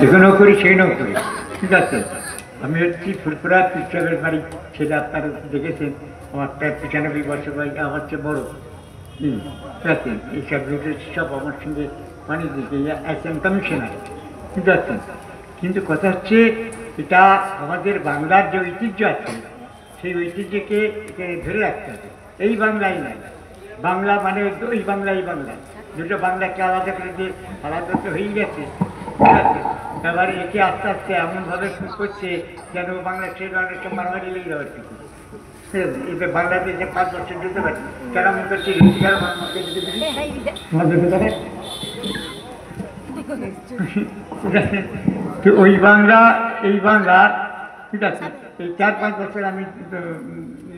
এখানেও করি সেইটাও করি, ঠিক আছে। আমি হচ্ছি ফুরফুরা পিসাবের বাড়ি ছেলে, আপনারা দেখেছেন। আমার 95 বছর বয়স, আমার চেয়ে বড়। ঠিক আছে, এইসব সব আমার সঙ্গে পানি দিতে একজন কমিশনার, ঠিক আছে। কিন্তু কথা হচ্ছে, এটা আমাদের বাংলার যে ঐতিহ্য আছে, সেই ঐতিহ্যকে ধরে রাখতে হবে। এই বাংলায় নয়, বাংলা মানে ওই বাংলা, এই বাংলা, দুটো বাংলাকে আলাদা করে দিয়ে আলাদা তো হয়েই গেছে, ঠিক আছে। এবারে একে আস্তে আস্তে এমনভাবে করছে যেন বাংলা সেই বাংলাকে মারামারি লেগে যাওয়ার কিছু। এতে বাংলাদেশে 5 বছর যেতে পারি, কেন মনে করছি রোজগার তো ওই বাংলা, এই বাংলা, ঠিক আছে। এই 4-5 বছর আমি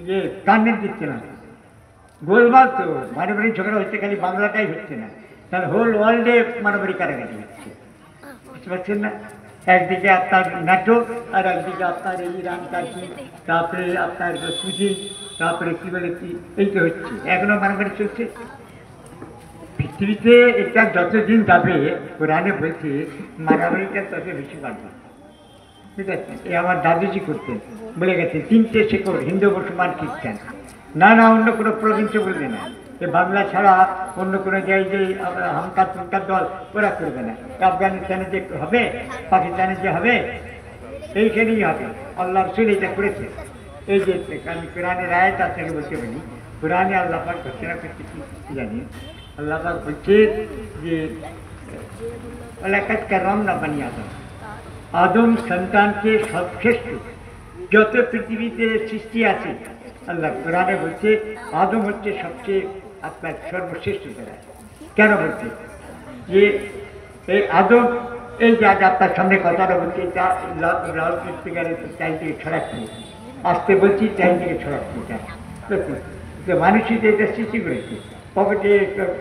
ইয়ে কান্নের দিচ্ছিলাম, গোলমাল তো মারামারি ঝগড়া হচ্ছে, খালি বাংলাটাই হচ্ছে না, তাহলে হোল ওয়ার্ল্ডে মারামারি কারাগারি হচ্ছে, বুঝতে পারছেন না। একদিকে আপনার নাটক, আর একদিকে আপনার এই ইরান টার্কি, তারপরে আপনার পুঁজি, তারপরে কী বলে কি, এই তো হচ্ছে, এখনও মারামারি চলছে পৃথিবীতে। এটা যতদিন যাবে, কোরআনে বলছে মারামারিটা তত বেশি বাড়বে, ঠিক আছে। এ আমার দাদুজি করতেন, বলে গেছে 3টে শেকড়, হিন্দু, মুসলমান, খ্রিস্টান। না না, অন্য কোনো প্রভিন্সে বলবে না, এ বাংলা ছাড়া অন্য কোনো জায়গায় যে হামকার তুমকার দল ওরা করবে না। আফগানিস্তানে যে হবে, পাকিস্তানে যে হবে, এইখানেই হবে। আল্লাহ রসুল এটা করেছে। এই যে আমি কোরআনের আয়াত আপনাকে বলতে পারি, কোরআনে আল্লাহ পাক ঘোষণা করতে কি জানি, আল্লাহ পাক বলছে যে ওয়ালাকাদ কাররামনা বানি আদম, আদম সন্তানকে সর্বশ্রেষ্ঠ যত পৃথিবীতে সৃষ্টি আছে, আল্লাহ কোরআনে বলছে আদম হচ্ছে সবচেয়ে আপনার সর্বশ্রেষ্ঠ যারা। কেন বলছে যে এই আদম, এই যে আজ আপনার সামনে কথাটা বলছে, এটা লাউড স্পিকারের টাইম থেকে ছড়াচ্ছি, আসতে বলছি টাইম থেকে ছড়াচ্ছি, এটা মানুষই তো এটা সৃষ্টি করেছে, পকেটে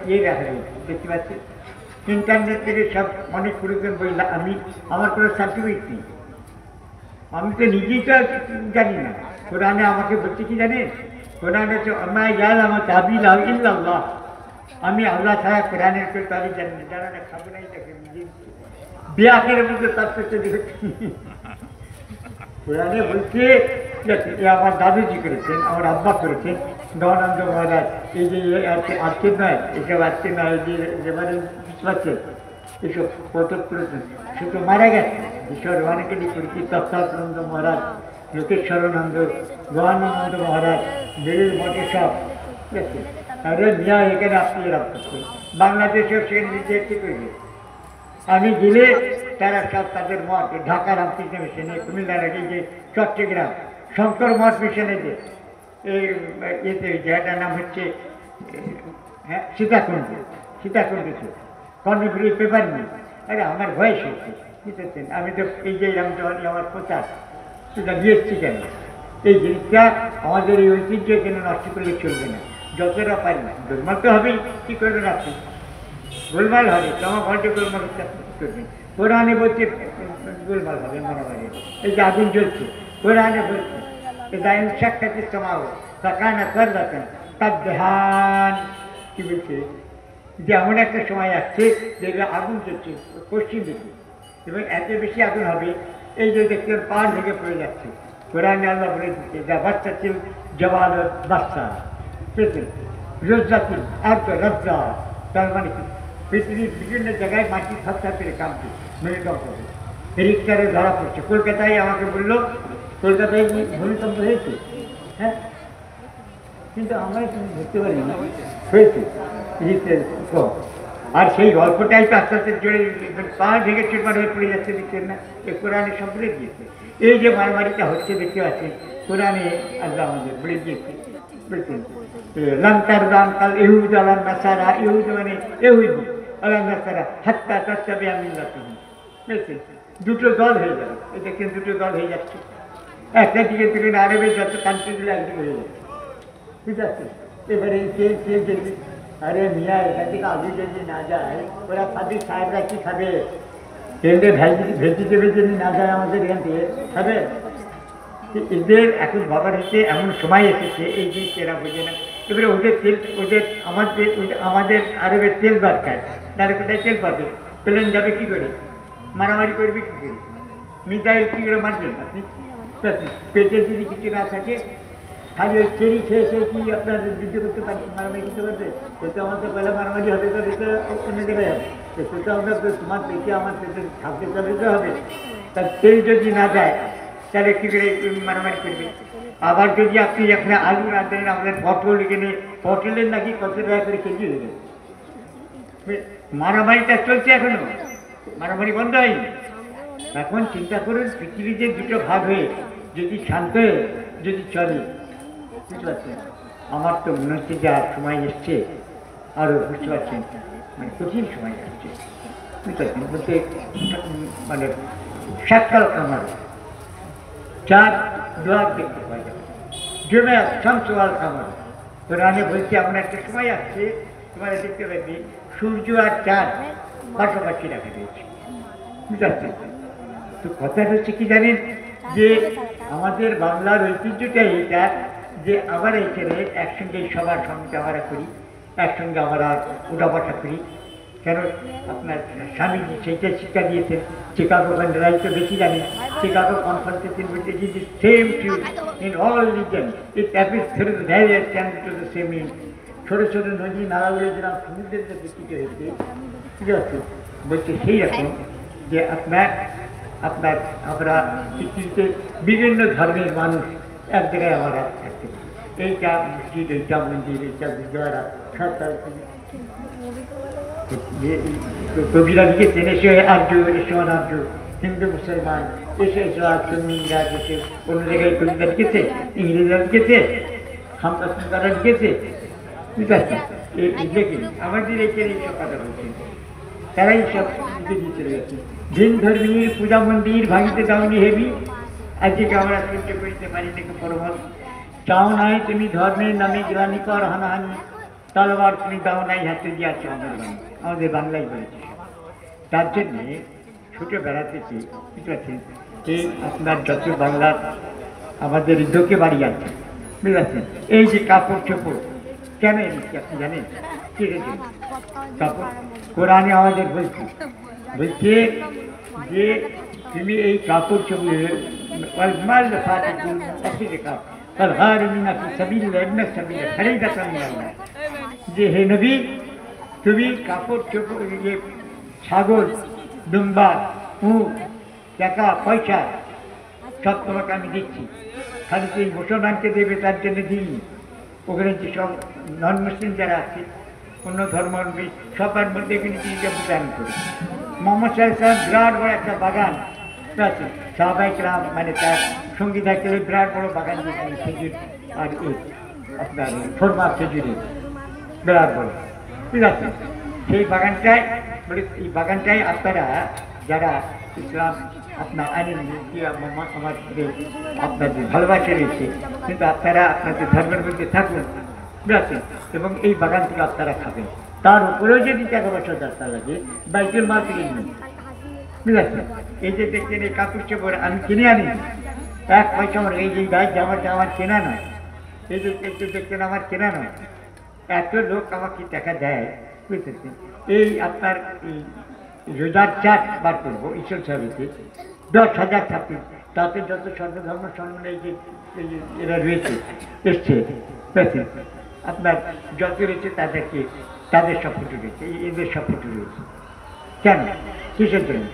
ইয়ে রাখা রয়েছে, দেখতে পাচ্ছি। ইন্টারনেট থেকে সব অনেক পুরোজন বই, আমি আমার কোনো সার্টিফিকেট নেই, আমি তো নিজেই তো জানি না। কোরআনে আমাকে বলছে কি জানেন, কোরআনে তো আমার ইয়াল আমার তাবিল ইল্লাল্লাহ, আমি আল্লাহ ছাড়া কোরআনের কেউ তাবিল জানি না, যারা না খাবো নাই তাকে বিয়াকের মধ্যে তার পেতে দেখেছি। কোরআনে বলছে আমার দাদুজি করেছেন, আমার আব্বা করেছেন, দয়ানন্দ মহারাজ। এই যে আজকে নয়, এসব আজকে নয়, এই যে এবারে পাচ্ছেন এসব পটক করেছেন, সে তো মারা গেছে। ঈশ্বর অনেকে করেছি, তত্ত্বানন্দ মহারাজ, লোকেশ্বরানন্দ, গয়ানন্দ মহারাজ, বেলুর মঠে সব, ঠিক আছে। আরে মিয়া, এখানে আপনি এরকম করছেন, বাংলাদেশেও সেখানে নিজে করবে। আমি গেলে তারা সব তাদের মঠ, ঢাকা রামকৃষ্ণ মিশনে, কুমিল্লার আগে যে চট্টগ্রাম শঙ্কর মঠ মিশনে, যে এতে জায়গাটার নাম হচ্ছে হ্যাঁ সীতাকুণ্ড, সীতাকুণ্ড কর্ণফুলি পেপার মিল। আরে আমার বয়স হয়েছে, বুঝতেছেন। আমি তো এই যে আমার প্রচার সেটা দিয়েছি কেন, এই জিনিসটা আমাদের এই ঐতিহ্য কেন নষ্ট করলে চলবে না, যতটা পারি না। গোলমাল তো হবেই, কী করবেন আপনি, গোলমাল হবে, তোমার ঘন্টে গোলমাল হচ্ছে, আপনি কী করবেন। কোরআনে বলছে গোলমাল হবে, মারামারি। এই যে আগুন জ্বলছে, কোরআনে বলছে দায়ন সাক্ষাৎ সমাও তাকানা কর রাখেন তার দেহান, কী বলছে যে এমন একটা সময় আসছে যেগুলো আগুন চলছে পশ্চিম দিকে, এবং এত বেশি আগুন হবে, এই যে দেখছেন পাহাড় ভেঙে পড়ে যাচ্ছে। কোরআনে আল্লাহ বলে দিচ্ছে যা বাচ্চা ছিল জবাল বাচ্চা পেতেন রোজাতিল আর তো রজ্জা, তার মানে কি পৃথিবীর বিভিন্ন জায়গায় মাটি থাপ্তা করে কাঁপছে, ভূমিকম্প হবে, রিক্টারে ধরা পড়ছে। কলকাতায় আমাকে বললো কলকাতায় ভূমিকম্প হয়েছে, হ্যাঁ, কিন্তু আমরা তুমি ধরতে পারি না হয়েছে রিক্টার কম। আর সেই গল্পটাই তো আস্তে আস্তে জড়ে পাহাড় ভেঙে চুরমার হয়ে পড়ে যাচ্ছে, দেখছেন না, এ কোরআনে সব বলে দিয়েছে। এই যে মারামারিটা হচ্ছে দেখতে পাচ্ছেন, কোরআনে আল্লাহ আমাদের বলে দিয়েছে, বলছেন লঙ্কার দাম কাল ইহুদ আলাম নাসারা, ইহুদ মানে ইহুদি আলাম নাসারা হাত্তা তাত্তাবে আমি বুঝছেন, দুটো দল হয়ে যাবে। এই দেখছেন দুটো দল হয়ে যাচ্ছে, একটা দিকে দেখবেন আরবের যত কান্ট্রিগুলো একদিকে হয়ে যাচ্ছে, ঠিক আছে। এবারে যদি আরে মিয়া এখান থেকে আলু যদি না যায়, ওরা খাবি সাহেবরা কি খাবে, ট্রেনে ভেজিটেবল যদি না যায় আমাদের এখান থেকে খাবে। এদের এখন ভাবার হচ্ছে এমন সময় এসেছে, এই জিনিস এরা বোঝে না। এবারে ওদের তেল, ওদের আমাদের আরবের তেল দরকার, তারা কোথায় তেল পাবে, প্লেন যাবে কী করে, মারামারি করবে কী করে? মিসাইল কী করে মারবেন আপনি? পেটে যদি কিছু না থাকে খালি ওই চেরি খেয়ে খেয়ে কি আপনার যুদ্ধ করতে পারবেন, মারামারি করতে পারবে? সেটা আমাদের পয়লা মারামারি হবে, তো এটা অন্য জায়গায় হবে। সেটা আমরা তোমার পেটে আমার পেটে খাদ্য চালিতে হবে। তার তেল যদি না যায় তাহলে কী করে মারামারি করবে? আবার যদি আপনি এখানে আলু না দেন, আমাদের পটল এখানে পটলের নাকি কত টাকা করে কেজি হয়ে যাবে। মারামারিটা চলছে এখনো, মারামারি বন্ধ হয়নি। এখন চিন্তা করুন, পৃথিবীতে দুটো ভাগ হয়ে যদি শান্ত হয়ে যদি চলে, বুঝতে পারছেন? আমার তো মনে হচ্ছে যে আর সময় এসছে, আরও বুঝতে পারছেন মানে কঠিন সময় আসছে, বুঝতে পারছেন? বলতে মানে সাতকাল আমার চার দোয়ার দেখতে পাওয়া যাবে, জমে শামসওয়াল কামার। তো রানে বলছে এমন একটা সময় আসছে তোমার দেখতে পাবি সূর্য আর চাঁদ পাশাপাশি রাখা দিয়েছে, বুঝতে পারছেন? তো কথাটা হচ্ছে কি জানেন, যে আমাদের বাংলার ঐতিহ্যটাই এটা, যে আবার এখানে একসঙ্গে সবার সঙ্গে আমরা করি, একসঙ্গে আমরা উঠা বসা করি। কেন আপনার স্বামীজি সেইটা শিক্ষা দিয়েছেন, চিকাগো কনফারেন্স তো বেশি জানেন। চিকাগো কনফারেন্সে তিনি বলতে যে same truth in all reason, it appears through the various channel to the same mean. ছোটো ছোটো নদী নালাগুলো যেরকম সমুদ্রের কাছে টিকে হয়েছে, ঠিক আছে? বলছে সেই রকম যে আপনার আমরা পৃথিবীতে বিভিন্ন ধর্মের মানুষ এক জায়গায় আমরা থাকতে পারি। এইটা মসজিদ, এইটা মন্দির, এইটা গুরুদ্বারা, সব কবিরা লিখেছেন এসে আর্য, এসে অনার্য, হিন্দু মুসলমান, এসে ইংরাজ, এসে অন্য জায়গায় কবিতা লিখেছে, ইংরেজরা লিখেছে, হামদারা লিখেছে, ঠিক আছে? লিখে আমাদের এখানে এইসব কথা বলছেন, তারাই সব লিখে দিয়ে চলে গেছে। ভিন ধর্মীর পূজা মন্দির ভাঙিতে দাওনি হেবি, আজকে আমরা সহ্য করিতে পারি দেখে পরমত। চাও নাই তুমি ধর্মের নামে গ্লানি কর হানাহানি, তলবার তুমি দাও নাই হাতে দিয়েছে আমাদের বাংলায় বলেছে। তার জন্যে ছোটোবেলা থেকে বুঝতে পারছেন, এই আপনার যত বাংলার আমাদের ঢোকে বাড়ি আছে, বুঝতে পারছেন? এই যে কাপড় চোপড় কেন এনেছি আপনি জানেন? ঠিক আছে, কাপড় কোরআনে আমাদের বলছে যে তুমি এই কাপড় চোপড় যে হে নবী, তুমি কাপড় চোপড়, যে ছাগল, দুম্বা, উট, টাকা পয়সা সব তোমাকে আমি দিচ্ছি, খালি তুই মুসলমানকে দেবে তার জন্য দিই। ওখানে যে সব নন মুসলিম যারা আছে, অন্য ধর্ম সবার মধ্যে এখানে তিনটা দান করি। মোহাম্মদ সাহেব বিরাট বড় একটা বাগান আছে, সাহাবায়ে কেরাম মানে তার সঙ্গী থাকতে বিরাট বড় বাগান দিয়েছেন, খেজুর আর এই আপনার ফরমা খেজুরের বিরাট বড়, ঠিক আছে? সেই বাগানটায় বলে এই বাগানটায় আপনারা যারা ইসলাম আপনার আইন আমাদের আপনাদের ভালোবাসা রয়েছে, কিন্তু আপনারা আপনাদের ধর্মের মধ্যে থাকুন, বুঝতে, এবং এই বাগান থেকে আপনারা খাবেন। তার উপরেও যদি টাকা পয়সা দরকার লাগে বাইকের মাল কিনে নিন, বুঝতে। এই যে দেখছেন এই কাপড় চোপড় আমি কিনে আনি, এক পয়সা আমার, এই যে গাছ জামাটা আমার কেনা নয়, এই যে দেখছেন আমার কেনা নয়। এত লোক আমাকে টাকা দেয়, বুঝতেছেন? এই আপনার এই রোজার চাট বার করবো ঈশ্বর সাহেবকে 10,000 ছাত্র, তাতে যত সর্বধর্ম সম্মানে এই যে এরা রয়েছে এসছে, বুঝছেন? আপনার যত রয়েছে তাদেরকে, তাদের সব ফুটে রয়েছে, এদের সব ফুটে রয়েছে। কেন? কিসের জন্য?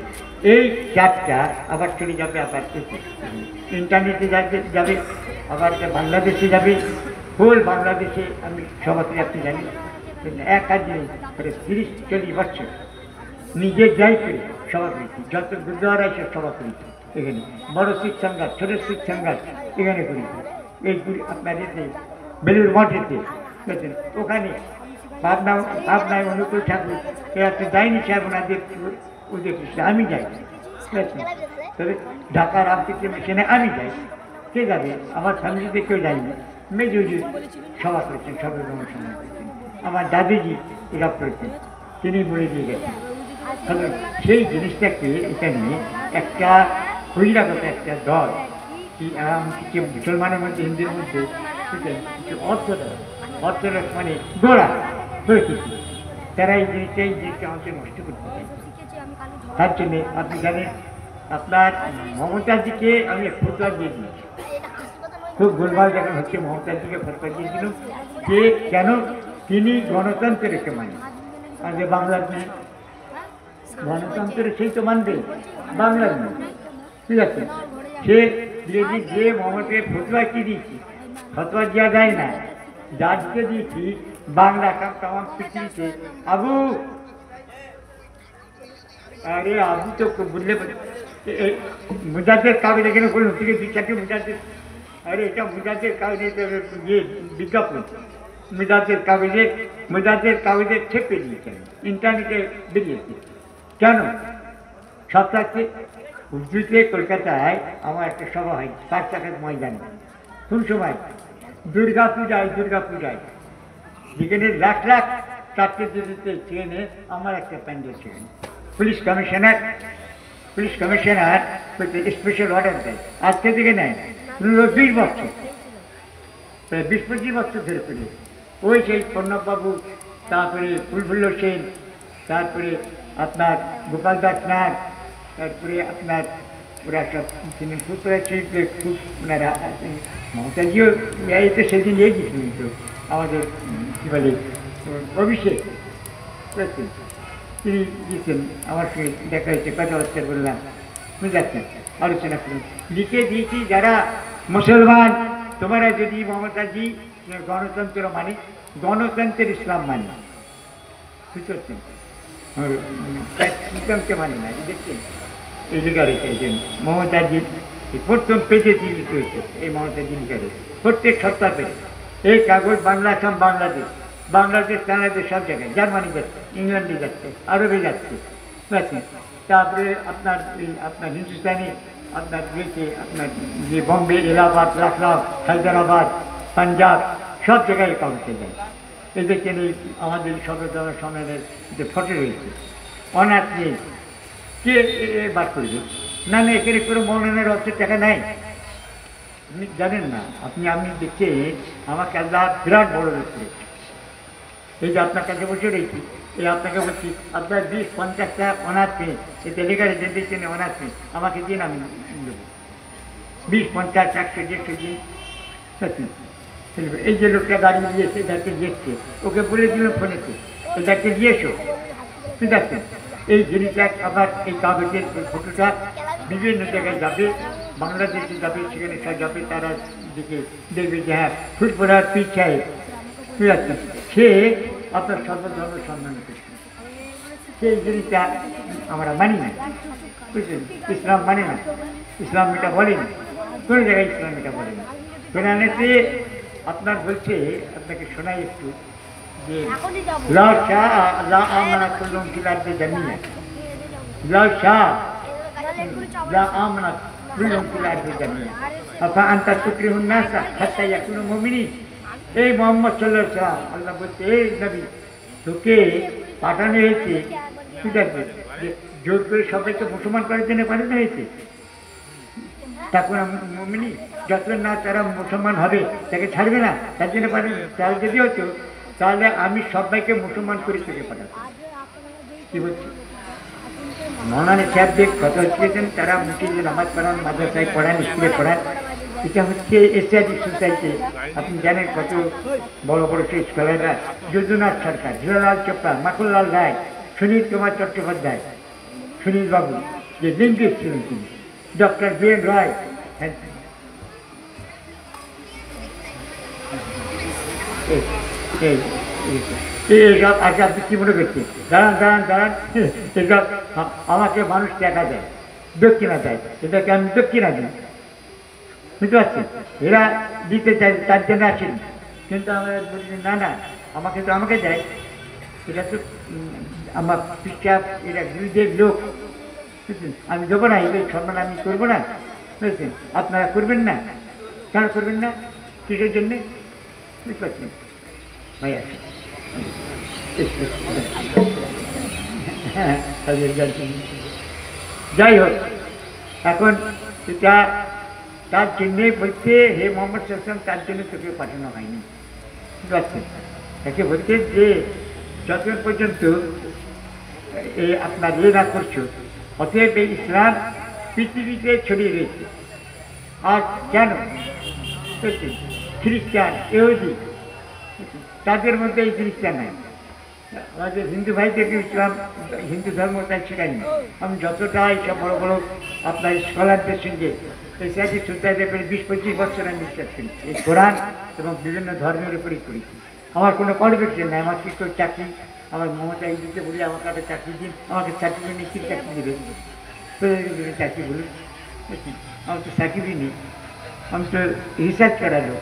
এই চাপটা আবার চলে যাবে, আবার ইন্টারনেটে যাবে, আবার বাংলাদেশে যাবে, হোল বাংলাদেশে। আমি সভাপতি আপনি জানি, এক কাজে 30-40 বছর নিজে যাই করে সভা করেছি, যত গুরুদ্বারা এসে সভা করেছি, এখানে বড় শিখ সংঘাত, ছোট শিখ সংঘাত এখানে করেছি। এই আপনার এতে বেলুর মঠেতে, বুঝলেন? ওখানে ভাবনায় অনুকূল ঠাকুর একটা যায়নি সাহেব ওনাদের উদয় কৃষ্ণ, আমি যাই, বুঝলেন? তবে ঢাকা রামকৃষ্ণ মিশনে আমি যাই, কে যাবে? আমার ফ্যামিলিতে কেউ যায়নি। মেজুজি সভা করেছেন, সর্বধর্ম সভা করেছেন, আমার দাদিজি এরা করেছেন, তিনি বলে দিয়ে গেছেন। তাহলে সেই জিনিসটাকে এখানে একটা বহিরাগত একটা দল, কি মুসলমানের মধ্যে, হিন্দুর মধ্যে কিছু অর্থোডক্স মানে গোড়া প্রকৃতি, তারা এই জিনিসটা আমাকে নষ্ট করতে চায়। তার জন্যে আপনি জানেন আপনার মমতাজিকে আমি ফতোয়া দিয়ে দিয়েছি, খুব ভুলভাল যখন হচ্ছে মমতাজিকে ফতোয়া দিয়েছিল যে কেন তিনি গণতন্ত্রকে মানে, আর যে বাংলার মেয়ে গণতন্ত্রের সেই তো মানবে, বাংলার মেয়ে ঠিক আছে। সে যে মমতাকে ফতোয়া কি দিয়েছি, ফতোয়া দেওয়া যায় না, যাকে দিয়েছি বাংলা তামাম পৃথিবীতে আবু, আরে আবু তো বললে মুজাদের কাগজ এখানে বলুন ঠিক আছে, 2-4টে মুজাদের, আরে এটা মুজাদের কাগজে ইয়ে বিজ্ঞাপন, মুজাদের কাগজে ছেপে দিয়েছেন, ইন্টারনেটে বেরিয়েছে। কেন? সপ্তাহে উর্দুতে কলকাতায় আমার একটা সভা হয় 5 টাকার ময়দানে, কোন সময়? দুর্গা পূজায় যেখানে লাখ লাখ চারটে দিতে ট্রেনে আমার একটা প্যান্ডেল ছিলেন। পুলিশ কমিশনার স্পেশাল অর্ডার দেয়, আজকে থেকে নেয় 20 বছর, প্রায় 20-25 বছর ধরে করে ওই সেই প্রণববাবু, তারপরে ফুলফুল্ল সেন, তারপরে আপনার গোপাল দাস নাথ, তারপরে আপনার ওরা সব পুত্রা শিল্পে খুব ওনারা মমতাজিও তো সেদিন গিয়েছিলেন তো আমাদের কী বলে অভিষেক, তিনি দিয়েছেন, আমার সঙ্গে দেখা হয়েছে, কথাবার্তা বললাম, বুঝাচ্ছেন, আলোচনা করুন, লিখে দিয়েছি যারা মুসলমান তোমরা যদি মমতাজি গণতন্ত্র মানে গণতন্ত্রের ইসলাম মানে, বুঝতে পারছেন, ইসলামকে মানে না, দেখছেন এই লিখা রেখে মমতাজি প্রথম পেজে দিয়ে হয়েছে এই মমতাজি লিখা রয়েছে প্রত্যেক সপ্তাহ পেজে। এই কাগজ বাংলা আসাম বাংলাদেশ কানাডা সব জায়গায়, জার্মানি যাচ্ছে, ইংল্যান্ডে যাচ্ছে, আরবে যাচ্ছে, বুঝছেন। তারপরে আপনার হিন্দুস্তানি আপনার দিয়েছে, আপনার যে বম্বে, এলাহাবাদ, লখনউ, হায়দ্রাবাদ, পাঞ্জাব সব জায়গায় কাগজে যায়। এই দেখছেন এই আমাদের সদর সম্মেলনের যে ফটো রয়েছে, অনাথ নেই, কে বার করবে? না এখানে কোনো মৌলানার অর্থের টাকা নাই, আপনি জানেন না। আমি দেখে আমাকে আল্লাহ বিরাট বড় লোক করেছে। এই যে আপনার কাছে বসে রয়েছি, এই আপনাকে বলছি আপনার 20-50 টাকা অনাথ পেয়ে এতে লেখা রেখে দিচ্ছেন অনাথ পেয়ে, আমাকে দিন, আমি দেবো 20, 50, 100, 150 দিন। এই যে লোকটা দাঁড়িয়ে দিয়েছে, যাকে দেখছে ওকে বলে দিল ফোনেতে, এটাকে দিয়েছো, ঠিক আছে। এই জিনিসটা আবার এই কাগজের ফটোটা বিভিন্ন জায়গায় যাবে, বাংলাদেশে যাবে, সেখানে সব যাবে, তারা দেখবে যে হ্যাঁ ফুলপুরার পীর সাহেব, ঠিক আছে, সে আপনার সর্বধর্ম সম্মান করছে। সেই জিনিসটা আমরা মানি না, বুঝলেন, ইসলাম মানে না, ইসলাম এটা বলে না, কোনো জায়গায় ইসলাম এটা বলে না। কোরআনেতে আপনার বলছে, আপনাকে শোনাই একটু, যে লাউ শাহ লা আমানা কুল্লুম ফিল আরদি জামিআ, লাউ শাহ লা আমানা কুল্লুম ফিল আরদি জামিআ আফা আনতা তুকরিহুন নাসা হাত্তা ইয়াকুনু মুমিনিন। এই মোহাম্মদ সাল্লাল্লাহু আলাইহি ওয়াসাল্লাম, আল্লাহ বলছে এই নবী তোকে পাঠানো হয়েছে, ঠিক আছে, যে জোর করে সবাইকে মুসলমান করার জন্য পাঠানো হয়েছে। তখন মুমিনি যতক্ষণ না তারা মুসলমান হবে তাকে ছাড়বে না, তার জন্য পাঠানো। তাহলে যদি হতো তাহলে আমি সবাইকে মুসলমান করে থেকে পাঠাবো। কি বলছি? মৌলানা সাহেবদের কথা হচ্ছেন, তারা মুসলিমদের নামাজ পড়ান, মাদ্রাসায় পড়ান, স্কুলে পড়ান। এটা হচ্ছে এশিয়াটিক সোসাইটি। আপনি জানেন কত বড় বড় সেই স্কলাররা, যদুনাথ সরকার, হিরালাল চোপড়া, মাখনলাল রায়, সুনীল কুমার চট্টোপাধ্যায়, সুনীল বাবু যে লিঙ্গিস্ট ছিলেন তিনি, ডক্টর বি.এন. রায়, এইসব আজকে আপনি কী মনে করছেন? দাঁড়ান এসব আমাকে মানুষ টাকা দেয়, দক্ষিণা দেয়, এটাকে আমি দক্ষিণা দিই, বুঝতে পারছি। এরা দিতে চাই, তার জন্য আসেন, কিন্তু আমরা বলি না আমাকে দেয়, এটা তো আমার পিসাব, এরা গুরুদের লোক, বুঝলেন, আমি দেবো না, এদের সম্মান আমি করবো না, বুঝলেন। আপনারা করবেন না, কেন করবেন না, কিসের জন্যে? বুঝতে পারছেন ভাই? আছে হ্যাঁ, যাই হোক, এখন এটা তার জন্যে বলছে, হে মোহাম্মদ সাল্লাল্লাহু আলাইহি ওয়াসাল্লাম, তার জন্য তোকে পাঠানো হয়নি, বুঝতে পারছেন। তাকে বলছে যে যতক্ষণ পর্যন্ত আপনার না করছো, অতএব এই ইসলাম পৃথিবীতে ছড়িয়ে রয়েছে। আর কেন খ্রিস্টান ইহুদি তাদের মধ্যে এই জিনিসটা নাই। আমাদের হিন্দু ভাইদেরকে ইসলাম হিন্দু ধর্ম তাই শেখায়নি। আমি যতটা এইসব বড় বড় আপনার স্কলারদের সঙ্গে এসআইটি শ্রদ্ধাদের 20-25 বছর আমি বিশ্বাস করি এই কোরআন এবং বিভিন্ন ধর্মের উপরেই করেছি। আমার কোনো কোয়ালিফিকেশন নেই। আমার কিছু চাকরি আমার মমতা দিতে বলি আমাকে একটা চাকরি দিন, আমাকে চাকরি নিয়ে কী চাকরি দেবে? চাকরি বলুন, আমার তো চাকরি নেই। আমি তো রিসার্চ করালো,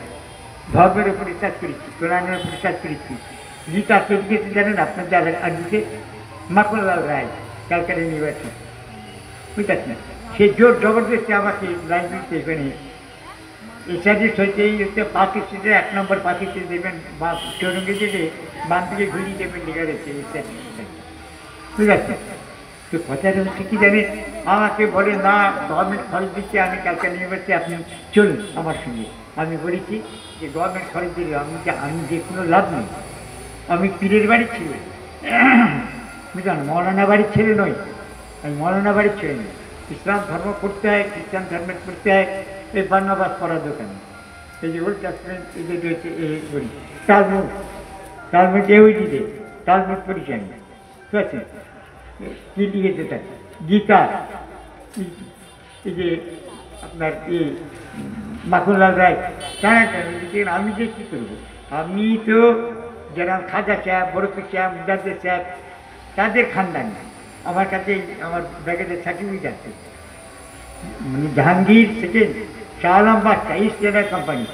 ধর্মের উপর রিসার্চ করেছি, কোরআনের উপর রিসার্চ করেছি। গীতা কে লিখেছে জানেন আপনাদের আজকে? মাখনলাল রায়, ক্যালকাটা ইউনিভার্সিটি, বুঝতে পারছেন? সে জোর জবরদস্তি আমাকে লাইব্রেরিতে এখানে এসাডিস হয়েছে। এই হচ্ছে পার্ক স্ট্রিটের 1 নম্বর পার্ক স্ট্রিট দেবেন বা চৌরঙ্গি থেকে বাম দিকে ঘুরিয়ে দেবেন লেখা রয়েছে এসাডি, বুঝতে পারছেন? তো কথাটা হচ্ছে কি জানেন, আমাকে বলে না গভর্নমেন্ট খরচ দিচ্ছে, আমি ক্যালকাটা ইউনিভার্সিটি, আপনি চলুন আমার সঙ্গে। আমি বলেছি যে গভর্নমেন্ট খরচ দিলে আমি যে কোনো লাভ নেই। আমি পীরের বাড়ির ছেলে, বুঝলেন, মৌলানা বাড়ির ছেলে নই। আমি মৌলানা বাড়ির ছেলে নই। ইসলাম ধর্ম করতে হয়, খ্রিস্টান ধর্মের করতে হয়। এই বান্নাবাস করার দোকানে এই যে ওল্ড টেস্টামেন্ট এই যে রয়েছে এই বলি তালমুড এওই দিবে তালমুড পরিচয় আমি, ঠিক আছে? কী লিখেছে তার গীতা, এই যে আপনার এই মাখনলাল রায় টানা টানা। আমি যে কী করবো? আমি তো যারা খাজা সাহেব, বরফি সাহেব, মুজাদ্দের সাহেব তাদের খানদান। আমার কাছে আমার ব্যাগেতে সার্টিফিকেট আছে। মানে জাহাঙ্গীর সেকেন্ড শাহ আলম বাদশাহ ইস্ট ইন্ডিয়া কোম্পানি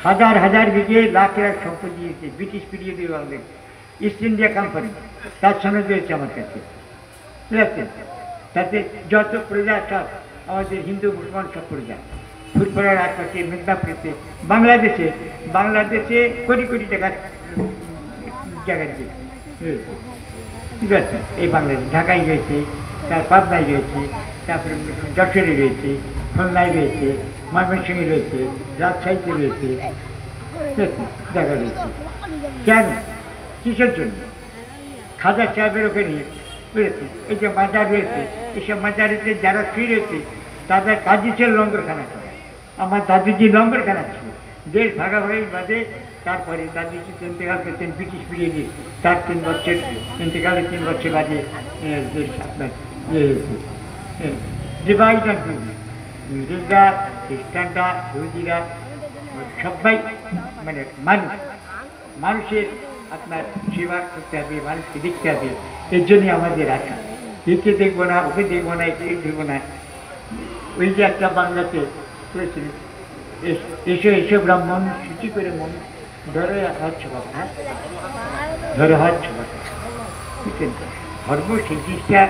হাজার হাজার বিঘে লাখ লাখ সম্পত্তি দিয়েছে ব্রিটিশ পিরিয়ডে বাংলাদেশ ইস্ট ইন্ডিয়া কোম্পানি, তার সনদ রয়েছে আমার কাছে, ঠিক আছে? তাতে যত প্রজা সব আমাদের হিন্দু মুসলমান সব প্রজা ফুটবলের আশপাশে মেদিনীপুরেতে বাংলাদেশে কোটি কোটি টাকার জায়গা দিয়ে রয়েছে, ঠিক আছে? এই বাংলাদেশ ঢাকায় রয়েছে, তার পাবনায় রয়েছে, তারপরে যশোরে রয়েছে, খুলনায় রয়েছে, ময়মনসিংহে রয়েছে, রাজশাহীতে রয়েছে, জায়গা রয়েছে। কেন? কিসের জন্য? খাজা সাহেবের ওখানে রয়েছে, এই যে মাজার রয়েছে, এইসব মাজারেতে যারা ফ্রি রয়েছে তাদের কাজই ছিল লঙ্গরখানা করা। আমার দাদুজি লঙ্গরখানা ছিল। দেশ ভাগাভাগি বাদে তারপরে দাদুজি ইন্তেকাল করতেন ব্রিটিশ পিরিয়ডে, তার 3 বছর ইন্তেকালের 3 বছর বাদে দেশ আপনার ইয়ে হয়েছে ডিভাইড অ্যান্ড রুল। ইংরেজরা, খ্রিস্টানরা, ইহুদিরা সবাই মানে মানুষের আপনার সেবা করতে হবে, মানুষকে দেখতে হবে। এর জন্যই আমাদের আশা। একে দেখবো না, ওকে দেখবো না, একে দেখবো না। ওই যে একটা বাংলাতে করেছিল, এসো ব্রাহ্মণ সূচি করে মন ধরে হচ্ছে কথা, ধরে হচ্ছে কথা, বুঝলেন? ধর্ম সেই জিনিসটা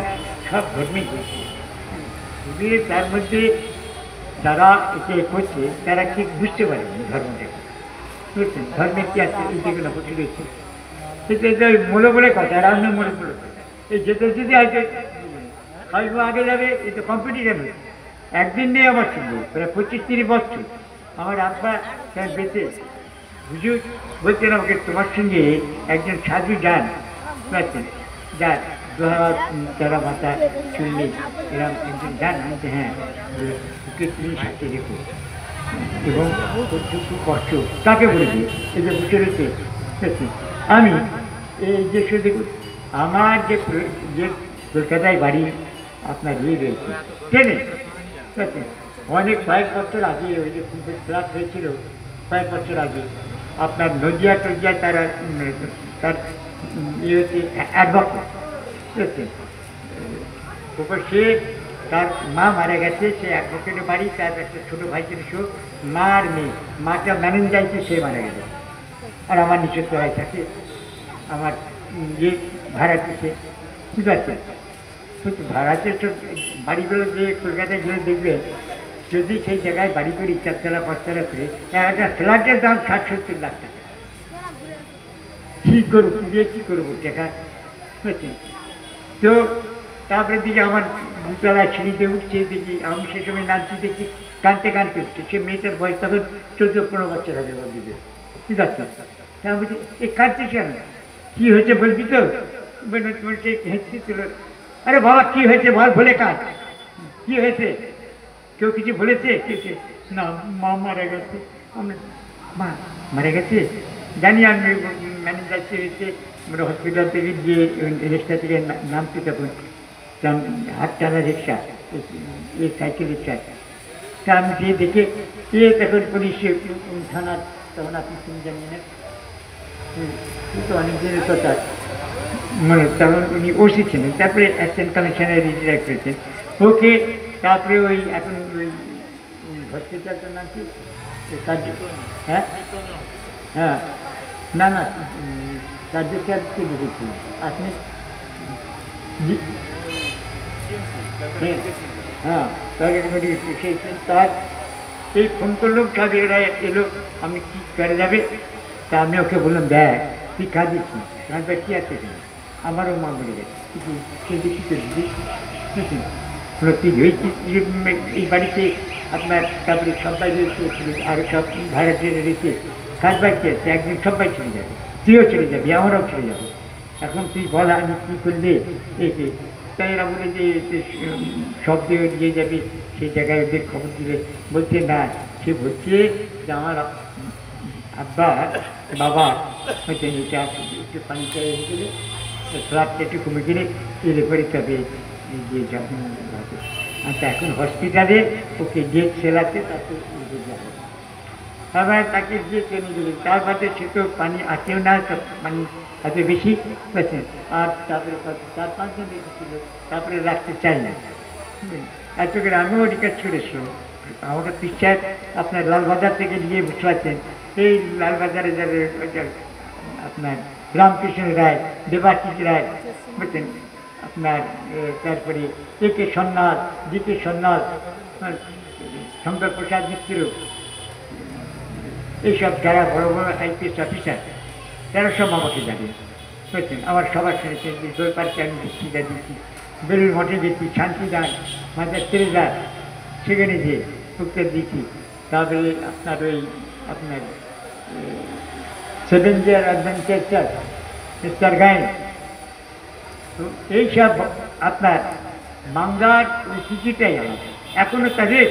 সব ধর্মেই করছে। তার মধ্যে যারা একে করছে তারা ঠিক বুঝতে পারেনি ধর্মটাকে, বুঝছেন? ধর্মের কি আছে এই যেগুলো হতে রয়েছে সেটা মূল বলে কথা, আর অন্য মূল বলে কথা। এই যেতে যদি হয়তো হয়তো আগে যাবে, এই তো কম্পিটিশন হচ্ছে। একদিন নেই আমার সঙ্গে প্রায় 25-30 বছর আমার আব্বা বেঁচে হুজুর বলতেন আমাকে, তোমার সঙ্গে একজন সাধু যান, বুঝছেন, যান যারা মাথা চুললে এরকম একজন যান। আমি হ্যাঁ, ওকে তুমি সাথে রেখো এবং দুঃখ কষ্ট তাকে বলে দিই। এই যে বসে রয়েছে আমি এই যে শুধু আমার যে কলকাতায় বাড়ি আপনার ইয়ে রয়েছে ট্রেনে, অনেক কয়েক বছর আগে ওই যে ফ্ল্যাট হয়েছিল কয়েক বছর আগে আপনার নদিয়া টদিয়া তারা তার ইয়ে হচ্ছে অ্যাডভোকেট, বুঝছেন? ওপর সে তার মা মারা গেছে, সে অ্যাডভোকেটের বাড়ি, তার একটা ছোটো ভাই ছিল, সে মার মেয়ে, মাটা ম্যানেঞ্জাইতে সে মারা গেছে। আর আমার নিচের তলায় থাকে আমার ইয়ে ভাড়াতে, সে বুঝতে পারছেন? কিন্তু ভাড়াতে তো বাড়িগুলো যে কলকাতায় গিয়ে দেখবে, যদি সেই জায়গায় বাড়ি করি 4 তলা 5 তলা করে, একটা ফ্ল্যাটের দাম 60-70 লাখ টাকা। কী করবো দিয়ে কী করবো টাকা, বুঝছেন? তো তারপরে দিকে আমার 2 তলায় সিঁড়িতে উঠছে, দেখি আমি সে সময় নাচছি, দেখি কানতে উঠছে। সে মেয়েটার বয়স তখন 14-15 বছর হবে বলবে, ঠিক আছে? তা বলছি এই কাঁদছিস কেন, কী হয়েছে বলবি তো? বলছে হেঁটে ছিল। আরে বাবা কী হয়েছে বল, বলে কাঁদ। কি হয়েছে, কেউ কিছু বলেছে? কে? না, মা মারা গেছে। আমরা মা মারা গেছে জানি। আমি ম্যানেজার ছেড়েছে হসপিটাল থেকে গিয়ে রিক্সা থেকে নামতে, তখন হাত টানা রিক্সা, এই সাইকেল রিক্সা। তা আমি গিয়ে দেখে তখন পুলিশ থানার, তখন আপনি শুনে জানি না, কিন্তু অনেক দিনের কথা, মানে তখন উনি ওসি ছিলেন, তারপরে অ্যাসিস্ট্যান্ট কমিশনার রিটায়ার করেছেন ওকে। তারপরে ওই এখন ওই হসপিটালটার নাম কি, হ্যাঁ হ্যাঁ, না না, রাজ্য স্যারকে দেখেছি আপনি, হ্যাঁ সেই তার এই ফোন করলাম, কাজে এরা এলো, আমি কী করে যাবে, তা আমি ওকে বললাম দেখ তুই কাজ দিচ্ছিস, কাজটা কী আছে কিনা, আমারও মা বলে গেছে কিছু, সে দেখি করে দিচ্ছি তুই এই বাড়িতে আপনার, তারপরে সবাই রয়েছে, আরও সব ভাড়াটিয়া রেখে কাজ বাড়িতে আছে, একদিন সবাই চলে যাবে, তুইও চলে যাবি, আমরাও চলে যাবো, এখন তুই বল আমি কী করলে একে। তাই এরা বলে যে সব দিয়ে নিয়ে যাবে, সেই জায়গায় ওদের খবর দিলে, বলছে না, সে বলছে যে আমার আব্বা বাবা হচ্ছে এটা একটু পানি চাই গেলে, ফ্লাটটা একটু কমে গেলে এলে করে তবে গিয়ে যখন হবে। আচ্ছা, এখন হসপিটালে ওকে গেট সেলাতে তাকে যাবে, আবার তাকে গিয়ে ট্রেনে গেলে, তার বাদে সে তো পানি আসেও না, পানি এত বেশি বুঝছেন, আর তারপরে 4-5 জন রেখেছিল, তারপরে রাখতে চাই না, এত করে আমিও রিকাজ করেছিলাম। আমাদের পিকচার আপনার লালবাজার থেকে নিয়ে বুঝতে পারছেন, এই লালবাজারে যাবে আপনার রামকৃষ্ণ রায়, দেবাশিস রায় বুঝছেন, আপনার তারপরে একে সন্ন্যাস, জিকে সন্ন্যাস, শঙ্কর প্রসাদ মিত্র, এইসব যারা বড় বড় আইপিএস অফিসার, তারা সব আমাকে জানে বুঝছেন। আমার সবার শুনেছেন যে দই পার্কে আমি বক্তৃতা দিচ্ছি, বেলুর মঠে গেছি, শান্তিদান, মাদার তেরেজা, সেখানে যে বক্তৃতা দিচ্ছি, তারপরে আপনার ওই আপনার 7 ইয়ার অ্যাডভেঞ্চার চার্চ, মিস্টার গাইন, তো এইসব আপনার বাংলার ওই কিছুটাই আমাদের এখনও তাদের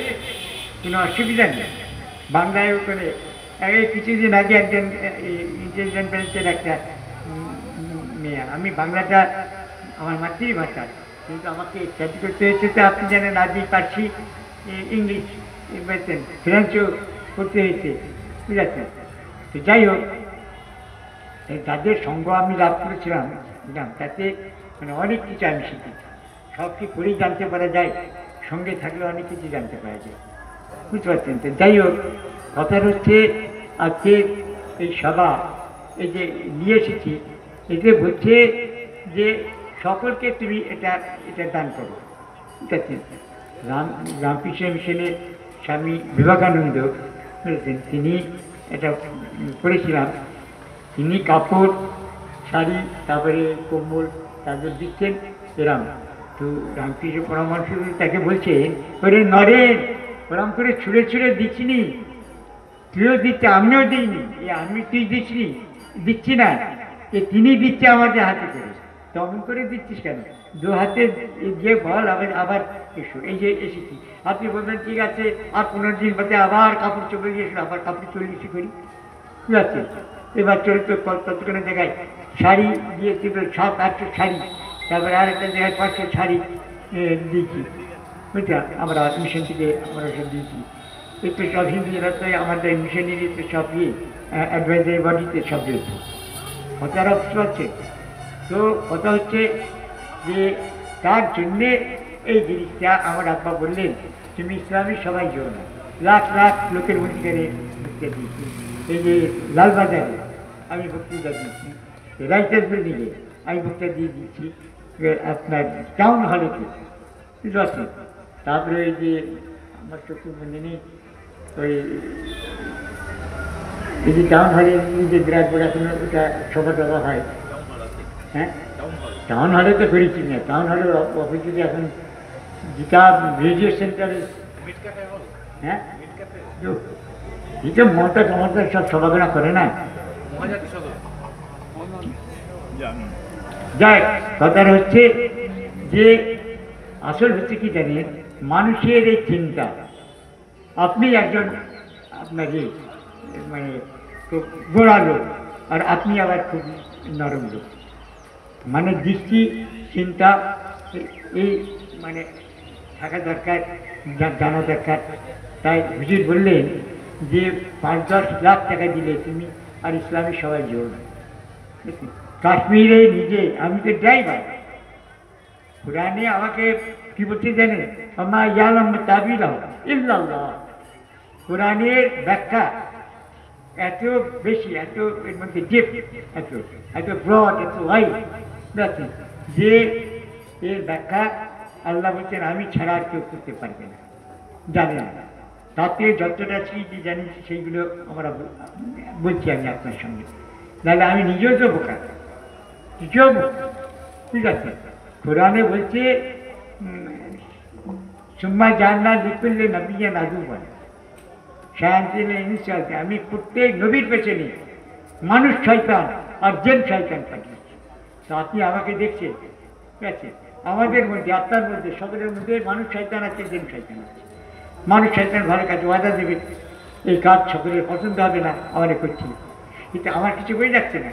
কোনো অসুবিধা নেই। বাংলায় ওখানে এই কিছুদিন আগে একজন ইন্টেলিজেন্ট ব্রাঞ্চের একটা মেয়ে, আমি বাংলাটা আমার মাতৃভাষা, কিন্তু আমাকে স্টাডি করতে হয়েছে, তো আপনি জানেন আরবি, পার্সি, ইংলিশ, ফ্রেঞ্চও করতে হয়েছে, বুঝেছেন। তো যাই হোক, যাদের সঙ্গ আমি লাভ করেছিলাম তাতে মানে অনেক কিছু আমি শিখেছি, সব কি করেই জানতে পারা যায়, সঙ্গে থাকলে অনেক কিছু জানতে পারা যায়, বুঝতে পারছেন। তো যাই হোক, কথার হচ্ছে আজকে এই সভা এই যে নিয়ে এসেছি, এতে বলছে যে সকলকে তুমি এটা দান করো, ঠিক আছে। রামকৃষ্ণ মিশনের স্বামী বিবেকানন্দ বলেছেন, তিনি এটা করেছিলাম, তিনি কাপড়, শাড়ি, তারপরে কম্বল, তাদের দিচ্ছেন এরাম। তো রামকৃষ্ণ পরমহংস তাকে বলছেন, ওরে নরেন, ওরম করে ছুঁড়ে ছুঁড়ে দিচ্ছিনি, তুইও দিচ্ছে, আমিও দিইনি, আমি তুই দিচ্ছিনি, দিচ্ছি না, তিনি দিচ্ছে আমাদের হাতে করে, তেমন করে দিচ্ছিস কেন, 2 হাতে দিয়ে বল আবার এসো, এই যে এসেছি। আপনি বলবেন ঠিক আছে, আর 15 দিন বাদে আবার কাপড় চোপড়ে গিয়ে আবার কাপড় চল্লিশি করি, ঠিক আছে। এবার চরিত্র কতক্ষণে জায়গায় শাড়ি দিয়েছি, 700-800 শাড়ি, তারপরে আরেকটা জায়গায় 500 শাড়ি দিয়েছি, বুঝতে আমরা মিশন থেকে আমরা সব দিয়েছি। একটু সব হিন্দি রাস্তায় আমাদের মিশনারি সব ইয়ে অ্যাডভাইজারি বডিতে সব দিয়েছি, কথাটা বুঝতে পারছে। তো কথা হচ্ছে যে তার জন্যে এই জিনিসটা আমার আব্বা বললেন, তুমি ইসলামী সবাই যেও না, লাখ লাখ লোকের অধিকারে বক্তৃতা দিয়েছি, এই যে লালবাজারে আমি বক্তৃতা দিয়েছি, রাইটার্স বিল্ডিংয়ে আমি বক্তৃতা দিয়ে দিচ্ছি, আপনার টাউন হলেতে, বুঝতে পারছেন। তারপরে ওই যে আমার চোখে মনে নেই, ওই এই যে টাউন হলে যে বিরাট বড় এখন ওটা সভা টভা হয়, হ্যাঁ টাউন হলে তো করেছি না, টাউন হলের অফিসে এখন গীতা রেডিও সেন্টারে, হ্যাঁ এটা মমতা টমতা সব সভাগুলো করে না, যাই কথাটা হচ্ছে যে আসল হচ্ছে কি জানেন, মানুষের এই চিন্তা, আপনি একজন আপনাকে মানে খুব গোড়া লোক, আর আপনি আবার খুব নরম লোক, মানে দৃষ্টি চিন্তা এই মানে থাকা দরকার, জানা দরকার। তাই হুজুর বললেন যে 5-10 লাখ টাকা দিলে তুমি আর ইসলামী সবাই জোর না। কাশ্মীরে নিজে আমি তো ড্রাইভার, কোরআনে আমাকে কি বলতে জানেন, আমা ইয়ালাম তাবিলাহু ইল্লাল্লাহ। কোরআনের ব্যাখ্যা এত বেশি, এত এর মধ্যে ডেপথ, এত এত ব্রড, এত ওয়াইড, যে এর ব্যাখ্যা আল্লাহ বলছেন আমি ছাড়া আর কেউ করতে পারবে না, জানে না। তাতে যতটা স্মৃতি জানি সেইগুলো আমরা বলছি আমি আপনার সঙ্গে, নাহলে আমি নিজেও তো বোকা, নিজেও বোকা। ঠিক আছে, কোরআনে বলছে সুম্মা জান্নাত লিকুল্লি নাবিয়্যিন আদুওয়ান শায়াতিন ইনস ওয়াল জিন। আমি প্রত্যেক নবীর পেছনে মানুষ শয়তান আর জিন শয়তান পাঠিয়েছি। তো আপনি আমাকে দেখছেন, ঠিক আছে, আমাদের মধ্যে আপনার মধ্যে সকলের মধ্যে মানুষ শয়তান আছে, জিন শয়তান আছে। মানুষ শয়তান ভালো কাজে ওয়াদা দেবে, এই কাজ সকলের পছন্দ হবে না, আমাদের করছি, কিন্তু আমার কিছু বই যাচ্ছে না,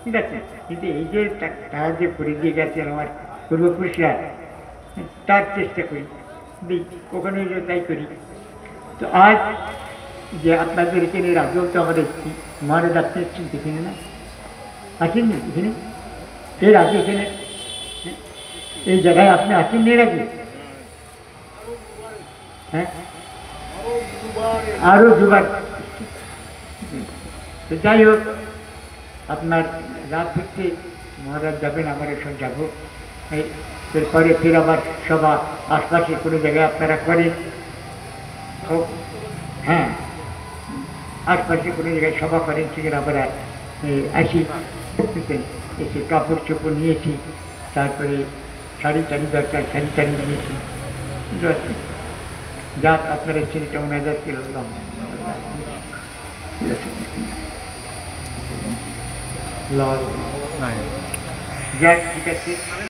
ঠিক আছে। কিন্তু এই যে তারা যে করে দিয়ে গেছেন আমার পূর্বপুরুষরা, তার চেষ্টা করি, কখনো তাই করি। তো আজ যে আপনাদের এখানে রাজ্য তো আমাদের মহারাজ ডাক্তার এসছেন, এখানে না আসেননি, এখানে এর আগে এখানে এই জায়গায় আপনি আসেননি এর আগে? হ্যাঁ, আরো দুবার। তো যাই হোক, আপনার রাত হচ্ছে মহারাজ যাবেন, আমার এসব যাবো, এরপরে ফের আবার সভা আশপাশে কোনো জায়গায় আপনারা করেন, হ্যাঁ আশপাশে কোনো জায়গায় সভা করেন, সেখানে আবার আসি, এসে কাপড় চোপড় নিয়েছি, তারপরে শাড়ি টাড়ি দরকার, শাড়ি টাড়ি নিয়েছি। যাক, আপনারা ছেলেটা ওনাদের ছিল, যাক ঠিক আছে।